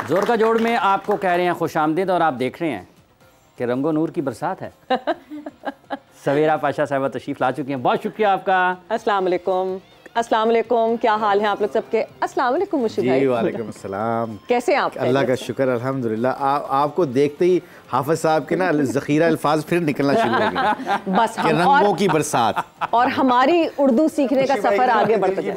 जोर का जोड़ में आपको कह रहे हैं खुशामदीद और आप देख रहे हैं कि रंगो नूर की बरसात है। सवेरा पाशा साहबा तशरीफ ला चुकी हैं, बहुत शुक्रिया आपका। अस्सलाम वालेकुम। अस्सलाम वालेकुम, क्या हाल है आप लोग सबके? अस्सलाम वालेकुम मुशीब भाई। वालेकुम अस्सलाम। कैसे हैं आप? अल्लाह का शुक्र अल्हम्दुलिल्लाह। आपको देखते ही हाफिज साहब के ना ज़ख़ीरा अल्फाज फिर निकलना शुरू हो गया। बस हम रंगों की बरसात और हमारी उर्दू सीखने का सफर आगे बढ़ता है।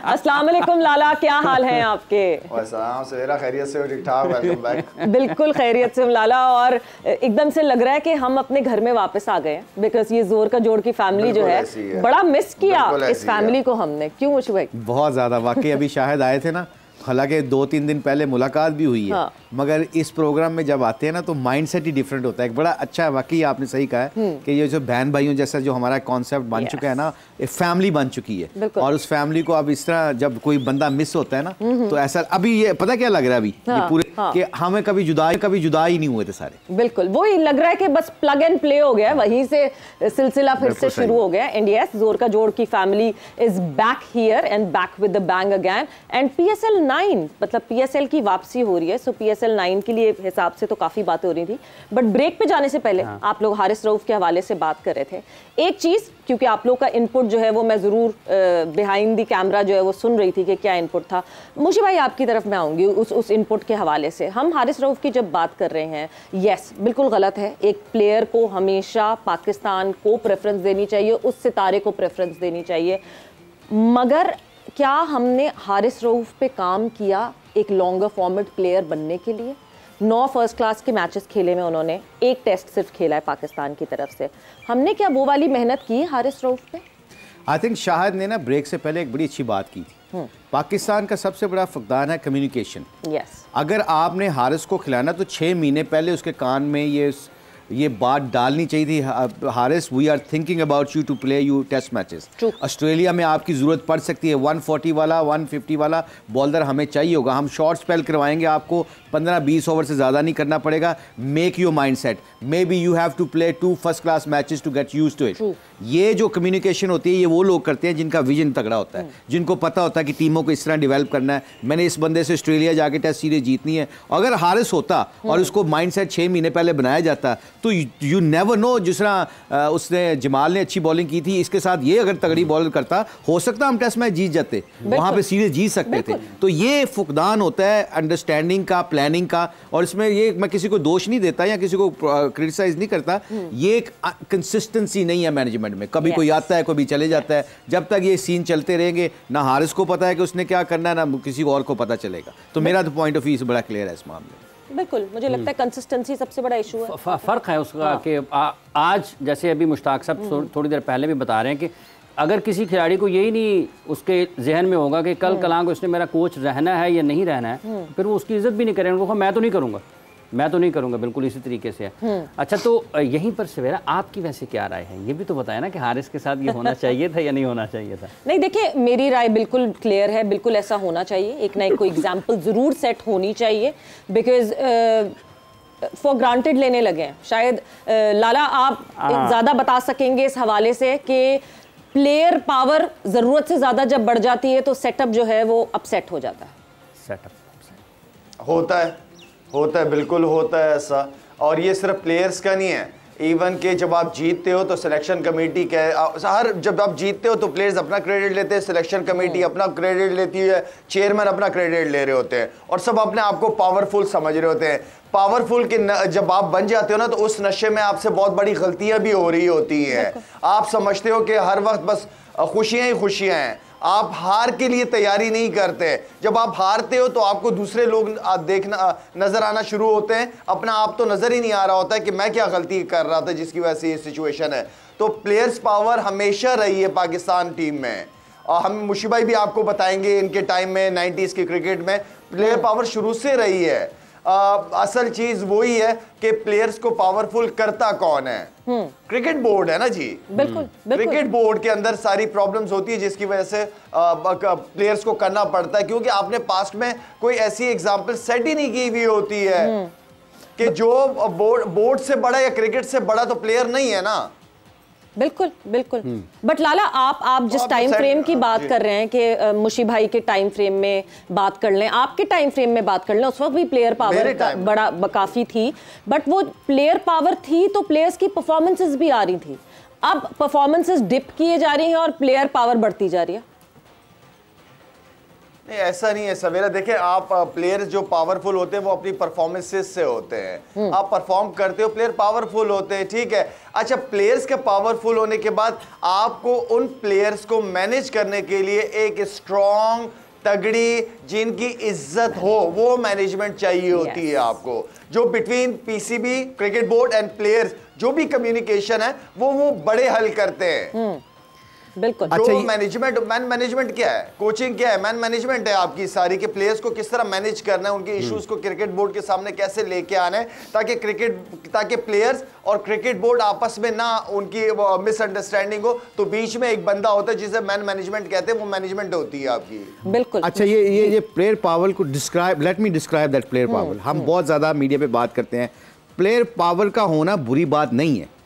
अस्सलाम वालेकुम लाला, क्या हाल है आपके? सवेरा खैरियत से, ठीक ठाक, वेलकम बैक। बिल्कुल खैरियत से लाला, और एकदम से लग रहा है कि हम अपने घर में वापस आ गए हैं, बिकॉज ये जोर का जोड़ की फैमिली जो है बड़ा मिस किया इस फैमिली को हमने। क्यों मुझे भाई? बहुत ज़्यादा। वाकई अभी शाहिद आए थे ना, हालांकि 2-3 दिन पहले मुलाकात भी हुई है। हाँ। मगर इस प्रोग्राम में जब आते हैं ना तो माइंडसेट ही डिफरेंट होता है। एक बड़ा अच्छा है, वाकई आपने सही कहा है कि ये जो बहन भाइयों जैसा जो हमारा कॉन्सेप्ट बन चुका है ना, एक फैमिली बन चुकी है। और उस फैमिली को अब इस तरह जब कोई बंदा मिस होता है ना तो ऐसा अभी ये पता क्या लग रहा है अभी ये पूरे कि हमें कभी जुदा ही नहीं हुए थे सारे। बिल्कुल वही लग रहा है कि बस प्लग एंड प्ले हो गया, वहीं से सिलसिला फिर से शुरू हो गया। एंड यस, जोर का जोड़ की family is back here and back with the bang again. And PSL 9 मतलब PSL की वापसी हो रही है। सो PSL 9 के लिए हिसाब से तो काफी बातें हो रही थी, बट ब्रेक पे जाने से पहले आप लोग हारिस रऊफ के हवाले से बात कर रहे थे। एक चीज, क्योंकि आप लोग का इनपुट जो है वो मैं जरूर बिहाइंड द कैमरा जो है वो सुन रही थी कि क्या इनपुट था। मुझे भाई आपकी तरफ मैं आऊंगी उस इनपुट के हवाले से। हम हारिस रऊफ की जब बात कर रहे हैं, यस बिल्कुल गलत है, एक प्लेयर को हमेशा पाकिस्तान को प्रेफरेंस देनी चाहिए, उस सितारे को प्रेफरेंस देनी चाहिए। मगर क्या हमने हारिस रऊफ पे काम किया एक लॉन्गर फॉर्मेट प्लेयर बनने के लिए? 9 फर्स्ट क्लास के मैचेस खेले में उन्होंने, एक टेस्ट सिर्फ खेला है पाकिस्तान की तरफ से। हमने क्या वो वाली मेहनत की हारिस रऊफ पे? आई थिंक शाहिद ने ना ब्रेक से पहले एक बड़ी अच्छी बात की थी। पाकिस्तान का सबसे बड़ा फुकदान है कम्युनिकेशन। यस। अगर आपने हारिस को खिलाना तो 6 महीने पहले उसके कान में ये बात डालनी चाहिए थी, Haris we are thinking about you to play you test matches. Australia में आपकी ज़रूरत पड़ सकती है, 140 वाला 150 वाला बॉलर हमें चाहिए होगा। हम शॉर्ट स्पेल करवाएंगे, आपको 15-20 ओवर से ज़्यादा नहीं करना पड़ेगा। Make your mind set, may be you have to play 2 first class matches to get used to it. ये जो कम्युनिकेशन होती है ये वो लोग करते हैं जिनका विजन तगड़ा होता है, जिनको पता होता है कि टीमों को इस तरह डेवलप करना है। मैंने इस बंदे से ऑस्ट्रेलिया जाके टेस्ट सीरीज जीतनी है। अगर हारिस होता और उसको माइंड सेट 6 महीने पहले बनाया जाता तो यू नेवर नो, जिस तरह उसने जमाल ने अच्छी बॉलिंग की थी, इसके साथ ये अगर तगड़ी बॉलिंग करता हो सकता हम टेस्ट मैच जीत जाते, वहां पे सीरीज जीत सकते थे। तो ये फुकदान होता है अंडरस्टैंडिंग का, प्लानिंग का। और इसमें ये मैं किसी को दोष नहीं देता या किसी को क्रिटिसाइज नहीं करता, ये एक कंसिस्टेंसी नहीं है मैनेजमेंट में। कभी कोई आता है, कभी चले जाता है। जब तक ये सीन चलते रहेंगे, ना हारिस को पता है कि उसने क्या करना है, ना किसी को और को पता चलेगा। तो मेरा तो पॉइंट ऑफ व्यू बड़ा क्लियर है इस मामले में। बिल्कुल, मुझे लगता है कंसिस्टेंसी सबसे बड़ा इशू है। फ़र्क है उसका कि आज जैसे अभी मुश्ताक साहब थोड़ी देर पहले भी बता रहे हैं कि अगर किसी खिलाड़ी को यही नहीं उसके जहन में होगा कि कल कलां को इसने मेरा कोच रहना है या नहीं रहना है, फिर वो उसकी इज्जत भी नहीं करेंगे। उनको मैं तो नहीं करूँगा, बिल्कुल इसी तरीके से है। अच्छा, तो यहीं पर सवेरा आपकी वैसे क्या राय है? ये भी तो बताया ना कि हारिस के साथ ये होना चाहिए था या नहीं होना चाहिए था? नहीं, देखिए मेरी राय बिल्कुल क्लियर है, बिल्कुल ऐसा होना चाहिए। एक ना एक कोई एग्जाम्पल ज़रूर सेट होनी चाहिए, बिकॉज फॉर ग्रांटेड लेने लगे हैं। शायद लाला आप ज़्यादा बता सकेंगे इस हवाले से कि प्लेयर पावर ज़रूरत से ज़्यादा जब बढ़ जाती है तो सेटअप जो है वो अपसेट हो जाता है। सेटअप होता है, बिल्कुल होता है ऐसा। और ये सिर्फ प्लेयर्स का नहीं है, इवन के जब आप जीतते हो तो सिलेक्शन कमेटी जब आप जीतते हो तो प्लेयर्स अपना क्रेडिट लेते हैं, सिलेक्शन कमेटी अपना क्रेडिट लेती है, चेयरमैन अपना क्रेडिट ले रहे होते हैं और सब अपने आप को पावरफुल समझ रहे होते हैं। पावरफुल के जब आप बन जाते हो ना तो उस नशे में आपसे बहुत बड़ी गलतियां भी हो रही होती हैं। आप समझते हो कि हर वक्त बस खुशियां ही खुशियां हैं, आप हार के लिए तैयारी नहीं करते। जब आप हारते हो तो आपको दूसरे लोग देखना नजर आना शुरू होते हैं, अपना आप तो नजर ही नहीं आ रहा होता है कि मैं क्या गलती कर रहा था जिसकी वजह से ये सिचुएशन है। तो प्लेयर्स पावर हमेशा रही है पाकिस्तान टीम में, और हम मुशी भाई भी आपको बताएंगे इनके टाइम में 90s के क्रिकेट में प्लेयर पावर शुरू से रही है। असल चीज वही है कि प्लेयर्स को पावरफुल करता कौन है? क्रिकेट बोर्ड है ना जी। बिल्कुल। क्रिकेट बोर्ड के अंदर सारी प्रॉब्लम्स होती है जिसकी वजह से प्लेयर्स को करना पड़ता है, क्योंकि आपने पास्ट में कोई ऐसी एग्जांपल सेट ही नहीं की हुई होती है कि जो बोर्ड से बड़ा या क्रिकेट से बड़ा तो प्लेयर नहीं है ना। बिल्कुल बिल्कुल। बट लाला आप जिस टाइम फ्रेम की बात कर रहे हैं कि मुशी भाई के टाइम फ्रेम में बात कर लें, आपके टाइम फ्रेम में बात कर लें, उस वक्त भी प्लेयर पावर बड़ा काफी थी, बट वो प्लेयर पावर थी तो प्लेयर्स की परफॉर्मेंसेस भी आ रही थी। अब परफॉर्मेंसेस डिप किए जा रही हैं और प्लेयर पावर बढ़ती जा रही है। नहीं, ऐसा नहीं है सवेरा। देखिए, आप प्लेयर्स जो पावरफुल होते हैं वो अपनी परफॉर्मेंसेस से होते हैं। आप परफॉर्म करते हो, प्लेयर पावरफुल होते हैं, ठीक है। अच्छा, प्लेयर्स के पावरफुल होने के बाद आपको उन प्लेयर्स को मैनेज करने के लिए एक स्ट्रॉन्ग, तगड़ी, जिनकी इज्जत हो, वो मैनेजमेंट चाहिए होती है आपको। जो between PCB, cricket board and players जो भी कम्युनिकेशन है वो बड़े हल करते हैं। बिल्कुल। जो मैनेजमेंट, मैन मैनेजमेंट क्या है, कोचिंग क्या है, मैन मैनेजमेंट है आपकी सारी, के प्लेयर्स को किस तरह मैनेज करना है, उनके इश्यूज को क्रिकेट बोर्ड के सामने कैसे लेके आना है, ताकि प्लेयर्स और क्रिकेट बोर्ड आपस में ना उनकी मिसअंडरस्टैंडिंग हो। तो बीच में एक बंदा होता है जिसे मैन मैनेजमेंट कहते हैं, वो मैनेजमेंट होती है आपकी। बिल्कुल। अच्छा, ये प्लेयर पावर को describe, let me describe that player power. हम बहुत ज्यादा मीडिया पे बात करते हैं, प्लेयर पावर का होना बुरी बात नहीं है,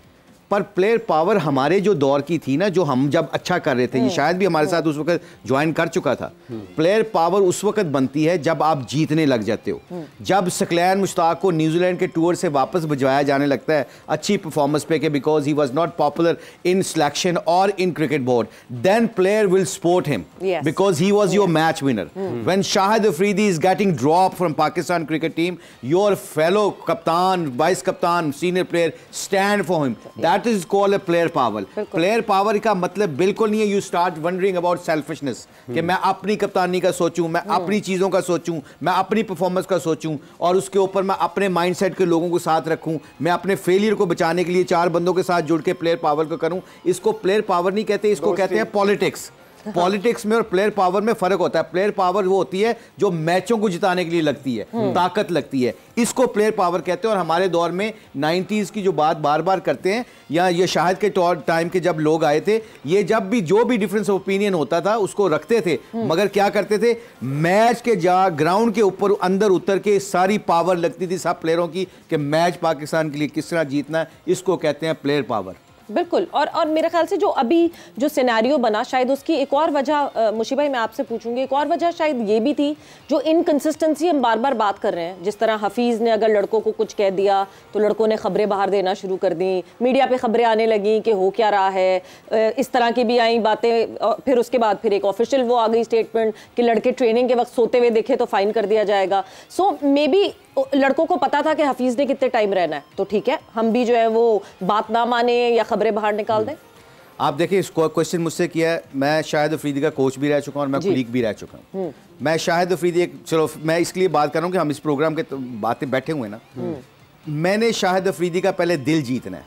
पर प्लेयर पावर हमारे जो दौर की थी ना, जो हम जब अच्छा कर रहे थे, ये शायद भी हमारे साथ उस वक्त ज्वाइन कर चुका था। प्लेयर पावर उस वक्त बनती है जब आप जीतने लग जाते हो। जब सकलैन मुश्ताक को न्यूजीलैंड के टूर से वापस भिजवाया जाने लगता है अच्छी परफॉर्मेंस पे, के because he was not popular in selection और in cricket board, then player will support him because he was your match winner. When Shahid Afridi is getting drop from Pakistan cricket team, your fellow captain, vice captain, senior player stand for him. That is called a player power. Player power का मतलब बिल्कुल नहीं है you start wondering about selfishness, कि मैं अपनी कप्तानी का सोचूं, मैं अपनी चीजों का सोचूं, मैं अपनी परफॉर्मेंस का सोचूं, और उसके ऊपर मैं अपने माइंडसेट के लोगों को साथ रखूं, मैं अपने फेलियर को बचाने के लिए 4 बंदों के साथ जुड़ के प्लेयर पावर को करूं। इसको प्लेयर पावर नहीं कहते, इसको कहते हैं पॉलिटिक्स। पॉलिटिक्स में और प्लेयर पावर में फर्क होता है। प्लेयर पावर वो होती है जो मैचों को जिताने के लिए लगती है, ताकत लगती है, इसको प्लेयर पावर कहते हैं। और हमारे दौर में 90s की जो बात बार बार करते हैं, या ये शाहिद के टाइम के जब लोग आए थे, ये जब भी जो भी डिफरेंस ऑफ ओपिनियन होता था उसको रखते थे, मगर क्या करते थे, मैच के ग्राउंड के ऊपर अंदर उतर के सारी पावर लगती थी सब प्लेयरों की कि मैच पाकिस्तान के लिए किस तरह जीतना है। इसको कहते हैं प्लेयर पावर। बिल्कुल। और मेरे ख्याल से जो अभी जो सिनेरियो बना, शायद उसकी एक और वजह, मुशी भाई मैं आपसे पूछूंगी, एक और वजह शायद ये भी थी जो इनकंसिस्टेंसी हम बार बार बात कर रहे हैं। जिस तरह हफीज़ ने अगर लड़कों को कुछ कह दिया तो लड़कों ने खबरें बाहर देना शुरू कर दी, मीडिया पे खबरें आने लगी कि हो क्या रहा है, इस तरह की भी आई बातें। फिर उसके बाद फिर एक ऑफिशियल वो आ गई स्टेटमेंट कि लड़के ट्रेनिंग के वक्त सोते हुए देखे तो फाइन कर दिया जाएगा। सो मे बी लड़कों को पता था कि हफीज ने कितने टाइम रहना है, तो ठीक है हम भी जो है वो बात ना माने या खबरें बाहर निकाल दें। आप देखिए, इसको क्वेश्चन मुझसे किया है, मैं शाहिद अफरीदी का कोच भी रह चुका हूं और मैं कुलीग भी रह चुका हूं। मैं शाहिद अफरीदी, चलो मैं इसलिए बात कर रहा हूं कि हम इस प्रोग्राम के बातें बैठे हुए ना, मैंने शाहिद अफरीदी का पहले दिल जीतना है,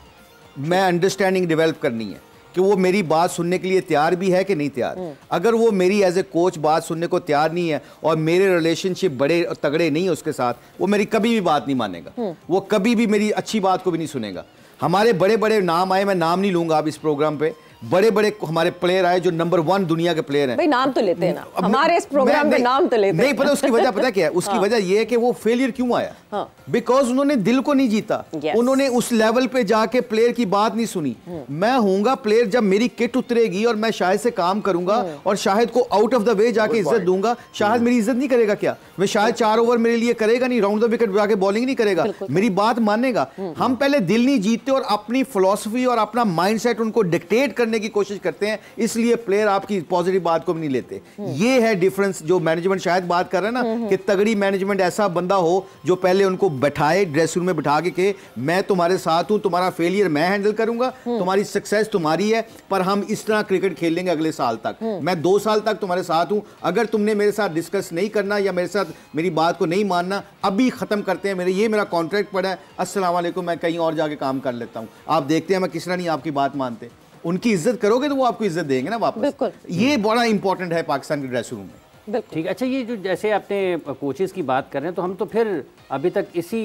मैं अंडरस्टैंडिंग डेवलप करनी है कि वो मेरी बात सुनने के लिए तैयार भी है कि नहीं तैयार। अगर वो मेरी एज ए कोच बात सुनने को तैयार नहीं है और मेरे रिलेशनशिप बड़े तगड़े नहीं है उसके साथ, वो मेरी कभी भी बात नहीं मानेगा, वो कभी भी मेरी अच्छी बात को भी नहीं सुनेगा। हमारे बड़े बड़े नाम आए, मैं नाम नहीं लूंगा अब इस प्रोग्राम पे, बड़े बड़े हमारे प्लेयर आए जो नंबर 1 दुनिया के प्लेयर हैं। भाई नाम तो लेते हैं ना, हमारे इस प्रोग्राम में नाम तो लेते हैं। नहीं पता उसकी वजह पता क्या है, उसकी वजह यह है कि वो फेलियर क्यों आया, बिकॉज उन्होंने दिल को नहीं जीता, उन्होंने उस लेवल पे जाके प्लेयर की बात नहीं सुनी। मैं हूंगा प्लेयर जब मेरी किट उतरेगी और मैं शाहिद से काम करूंगा और शाहिद को आउट ऑफ द वे जाके इज्जत दूंगा, शाहिद मेरी इज्जत नहीं करेगा क्या? मैं शाहिद 4 ओवर मेरे लिए करेगा नहीं, राउंड द विकेट जाके बॉलिंग नहीं करेगा, मेरी बात मानेगा। हम पहले दिल नहीं जीतते और अपनी फिलॉसफी और अपना माइंडसेट उनको डिक्टेट करने की कोशिश करते हैं, इसलिए प्लेयर आपकी पॉजिटिव बात को भी नहीं लेते। ये है डिफरेंस जो मैनेजमेंट शायद बात कर रहे हैं ना, कि तगड़ी मैनेजमेंट ऐसा बंदा हो जो पहले उनको बैठाए ड्रेसिंग रूम में बिठा के मैं तुम्हारे साथ हूं, तुम्हारा फेलियर मैं हैंडल करूंगा, तुम्हारी सक्सेस तुम्हारी है, पर हम इस तरह क्रिकेट खेलेंगे अगले साल तक, मैं 2 साल तक तुम्हारे साथ हूं। अगर तुमने मेरे साथ डिस्कस नहीं करना या मेरे साथ मेरी बात को नहीं मानना, अभी खत्म करते हैं, ये मेरा कॉन्ट्रैक्ट पड़ा है, अस्सलाम वालेकुम, मैं कहीं और जाके काम कर लेता हूं। आप देखते हैं मैं किस तरह नहीं आपकी बात मानते। उनकी इज्जत करोगे तो वो आपको इज्जत देंगे ना वापस। ये बड़ा इंपॉर्टेंट है पाकिस्तान के ड्रेसिंग रूम में। ठीक। अच्छा, ये जो जैसे आपने कोचेस की बात कर रहे हैं, तो हम तो फिर अभी तक इसी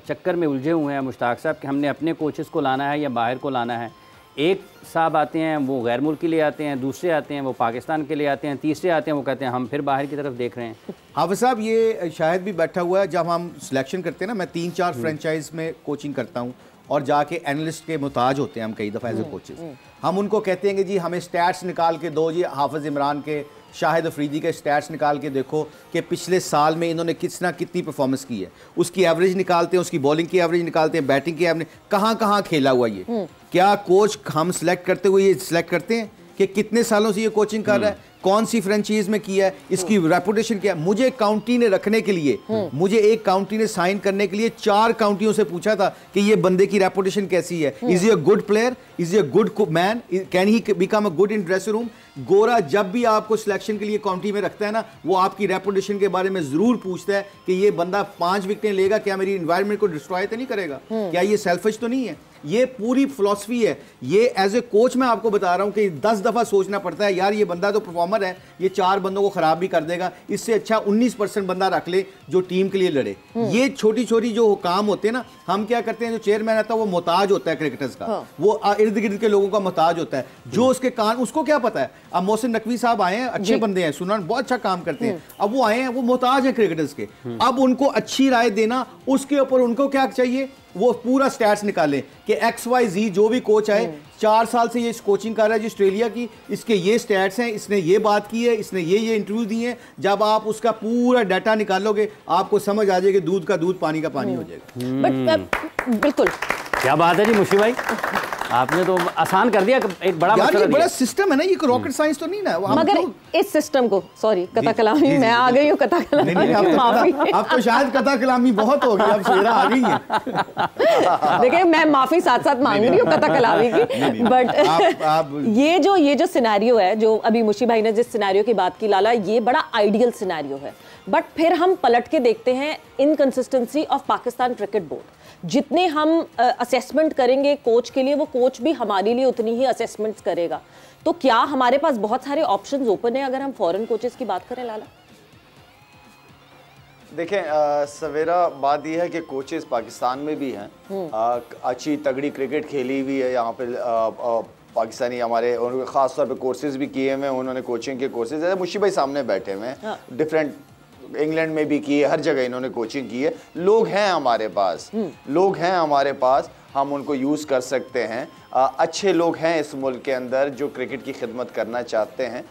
चक्कर में उलझे हुए हैं मुश्ताक साहब कि हमने अपने कोचेस को लाना है या बाहर को लाना है। एक साहब आते हैं वो गैर मुल्की ले आते हैं, दूसरे आते हैं वो पाकिस्तान के लिए आते हैं, तीसरे आते हैं वो कहते हैं हम फिर बाहर की तरफ देख रहे हैं। हाफिज साहब, ये शायद भी बैठा हुआ है, जब हम सिलेक्शन करते हैं ना, मैं 3-4 फ्रेंचाइज में कोचिंग करता हूँ और जाके एनालिस्ट के मुताज होते हैं हम कई दफ़ा एज ए कोचेस। हम उनको कहते हैं कि जी हमें स्टैट्स निकाल के दो, जी हाफिज़ इमरान के, शाहिद अफरीदी के स्टैट्स निकाल के देखो कि पिछले साल में इन्होंने कितनी परफॉर्मेंस की है, उसकी एवरेज निकालते हैं, उसकी बॉलिंग की एवरेज निकालते हैं, बैटिंग की एवरेज, कहाँ खेला हुआ ये। क्या कोच हम सिलेक्ट करते हुए ये सिलेक्ट करते हैं कि कितने सालों से ये कोचिंग कर रहा है, कौन सी फ्रेंचाइज में किया है, इसकी रेपुटेशन क्या है। मुझे काउंटी ने रखने के लिए, मुझे एक काउंटी ने साइन करने के लिए 4 काउंटियों से पूछा था कि ये बंदे की रेपुटेशन कैसी है, is he a good player, is he a good man, can he become a good in dressing room. गोरा जब भी आपको सिलेक्शन के लिए काउंटी में रखता है ना, वो आपकी रेपुटेशन के बारे में जरूर पूछता है कि ये बंदा 5 विकेटें लेगा, क्या मेरी एनवायरनमेंट को डिस्ट्रॉय तो नहीं करेगा, क्या ये सेल्फिश तो नहीं है। ये पूरी फिलॉसफी है। ये एज ए कोच मैं आपको बता रहा हूं कि 10 दफा सोचना पड़ता है, यार ये बंदा तो परफॉर्मर है, ये 4 बंदों को खराब भी कर देगा, इससे अच्छा 19% बंदा रख ले जो टीम के लिए लड़े। ये छोटी छोटी जो काम होते हैं ना, हम क्या करते हैं, जो चेयरमैन आता है वो मोहताज होता है क्रिकेटर्स का, वो इर्द गिर्द के लोगों का मोहताज होता है, जो उसके कान, उसको क्या पता है। अब मोहसिन नकवी साहब आए हैं, अच्छे बंदे हैं, सुना बहुत अच्छा काम करते हैं, अब वो आए हैं, वो मोहताज है क्रिकेटर्स के, अब उनको अच्छी राय देना, उसके ऊपर उनको क्या चाहिए, वो पूरा स्टैट्स निकालें कि XYZ जो भी कोच आए, 4 साल से ये कोचिंग कर रहा है जी ऑस्ट्रेलिया की, इसके ये स्टैट्स हैं, इसने ये बात की है, इसने ये इंटरव्यू दिए हैं। जब आप उसका पूरा डाटा निकालोगे आपको समझ आ जाएगा, दूध का दूध पानी का पानी हो जाएगा। बट बिल्कुल क्या बात है जी मुशी भाई, आपने तो आसान कर दिया, एक बड़ा यार ये बड़ा सिस्टम है ना, ये रॉकेट साइंस तो नहीं ना। मगर इस सिस्टम को, सॉरी कथा कलामी, मैं आ गई हूँ कथा कलामी, अब तो शायद कथा कलामी बहुत हो गई, अब शेरा आ गई है। देखिए मैं माफी साथ साथ मांग रही हूँ कथा कलामी की, बट ये जो सिनेरियो है, जो अभी मुशी भाई ने जिस सिनेरियो की बात की लाला, ये बड़ा आइडियल सिनेरियो है। बट फिर हम पलट के देखते हैं inconsistency of Pakistan cricket board. जितने हम असेसमेंट करेंगे कोच के लिए, वो कोच भी हमारे लिए उतनी ही असेसमेंट्स करेगा। तो क्या हमारे पास बहुत सारे ऑप्शंस ओपन है अगर हम फॉरेन कोचेस की बात करें लाला? देखें सवेरा, बात यह है कि कोचेस पाकिस्तान में भी हैं, अच्छी तगड़ी क्रिकेट खेली हुई है यहाँ पे, पाकिस्तानी हमारे, उन्होंने ख़ास तौर पे कोर्सेज भी किए हुए हैं, उन्होंने कोचिंग के कोर्सेज, जैसे मुशी भाई सामने बैठे हुए हैं, डिफरेंट इंग्लैंड में भी की है, हर जगह इन्होंने कोचिंग की है। लोग हैं हमारे पास, लोग हैं हमारे पास, हम उनको यूज़ कर सकते हैं। अच्छे लोग हैं इस मुल्क के अंदर जो क्रिकेट की खिदमत करना चाहते हैं।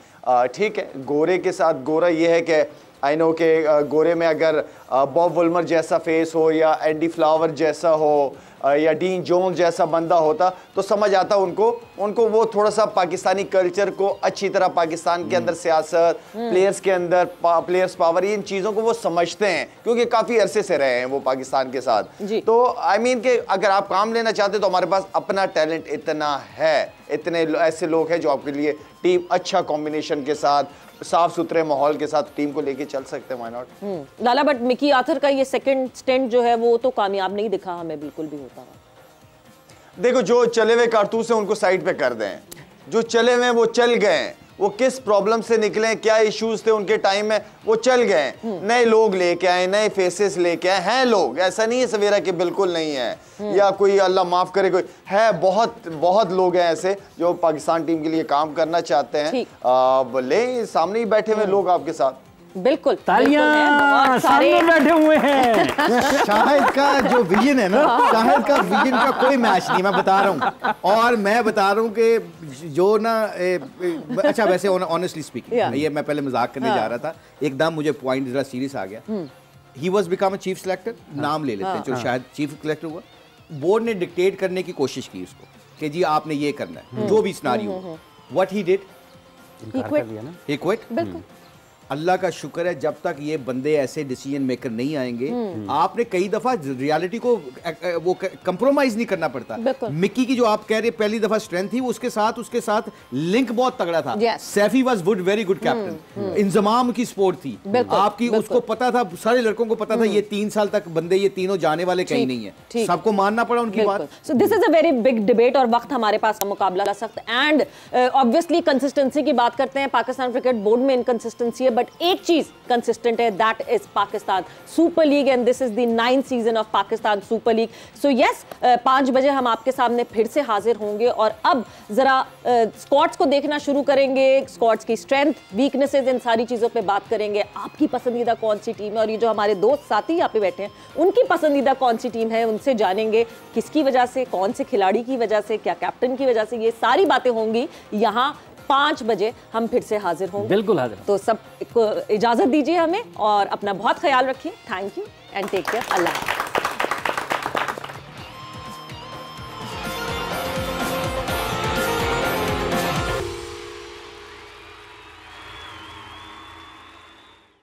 ठीक है, गोरे के साथ गोरा ये है कि आई नो के गोरे में अगर बॉब वुल्मर जैसा फेस हो, या एंडी फ्लावर जैसा हो, या डीन जोन्स जैसा बंदा होता तो समझ आता उनको वो थोड़ा सा पाकिस्तानी कल्चर को अच्छी तरह, पाकिस्तान के अंदर सियासत, प्लेयर्स के अंदर प्लेयर्स पावर, इन चीज़ों को वो समझते हैं क्योंकि काफ़ी अरसे से रहे हैं वो पाकिस्तान के साथ। तो आई मीन कि अगर आप काम लेना चाहते तो हमारे पास अपना टैलेंट इतना है, इतने ऐसे लोग हैं जो आपके लिए टीम अच्छा कॉम्बिनेशन के साथ, साफ सुथरे माहौल के साथ टीम को लेके चल सकते हैं। Why not Lala? But Mickey Arthur का ये सेकंड स्टेंट जो है वो तो कामयाब नहीं दिखा हमें बिल्कुल भी होता हुआ। देखो, जो चले हुए कारतूस हैं उनको साइड पे कर दें, जो चले हुए वो चल गए, वो किस प्रॉब्लम से निकले, क्या इश्यूज थे उनके टाइम में, वो चल गए, नए लोग लेके आए, नए फेसेस लेके आए हैं लोग। ऐसा नहीं है सवेरा कि बिल्कुल नहीं है, या कोई अल्लाह माफ करे कोई है, बहुत लोग हैं ऐसे जो पाकिस्तान टीम के लिए काम करना चाहते हैं। बोले सामने ही बैठे हुए लोग आपके साथ, बिल्कुल तालियां सामने बैठे हुए हैं। शाहिद का जो विजन है ना, शाहिद का विजन का कोई मैच नहीं, मैं बता रहा हूँ। और मैं बता रहा हूँ कि जो ना अच्छा, वैसे ऑनेस्टली स्पीकिंग, ये मैं पहले मजाक करने जा रहा था, एकदम मुझे पॉइंट जरा सीरियस आ गया। He was become a chief selector, नाम ले लेते हैं, जो शायद चीफ सिलेक्टर हुआ, बोर्ड ने डिक्टेट करने की कोशिश की उसको कि जी आपने ये करना है, जो भी scenario. What he did, he quit. बिल्कुल, अल्लाह का शुक्र है जब तक ये बंदे ऐसे डिसीजन मेकर नहीं आएंगे, आपने कई दफा रियलिटी को वो कंप्रोमाइज नहीं करना पड़ता। मिक्की की जो आप कह रहे पहली दफा स्ट्रेंथ थी, वो उसके साथ लिंक बहुत तगड़ा था। Saifi was good, very good captain, Inzamam की स्पोर्ट थी आपकी, उसको पता था, सारे लड़कों को पता था ये 3 साल तक बंदे ये तीनों जाने वाले कहीं नहीं है, सबको मानना पड़ा उनकी बात। So this is a very big debate और वक्त हमारे पास मुकाबला सख्त, एंड ऑब्वियसली कंसिस्टेंसी की बात करते हैं, पाकिस्तान क्रिकेट बोर्ड में इनकंसिस्टेंसी है, बट बट एक चीज कंसिस्टेंट है, that is Pakistan super league and this is the 9th season of Pakistan super league. So yes, 5 बजे हम आपके सामने फिर से हाजिर होंगे और अब जरा स्क्वाड्स को देखना शुरू करेंगे, स्क्वाड्स की स्ट्रेंथ, वीकनेसेस, इन सारी चीजों पे बात करेंगे। आपकी पसंदीदा कौन सी टीम है और ये जो हमारे दोस्त साथी यहाँ पे बैठे हैं उनकी पसंदीदा कौन सी टीम है, उनसे जानेंगे किसकी वजह से, कौन से खिलाड़ी की वजह से, क्या कैप्टन की वजह से, ये सारी बातें होंगी। यहाँ 5 बजे हम फिर से हाजिर होंगे। बिल्कुल हाजिर। तो सब इजाजत दीजिए हमें और अपना बहुत ख्याल रखिए। Thank you and take care. Allah.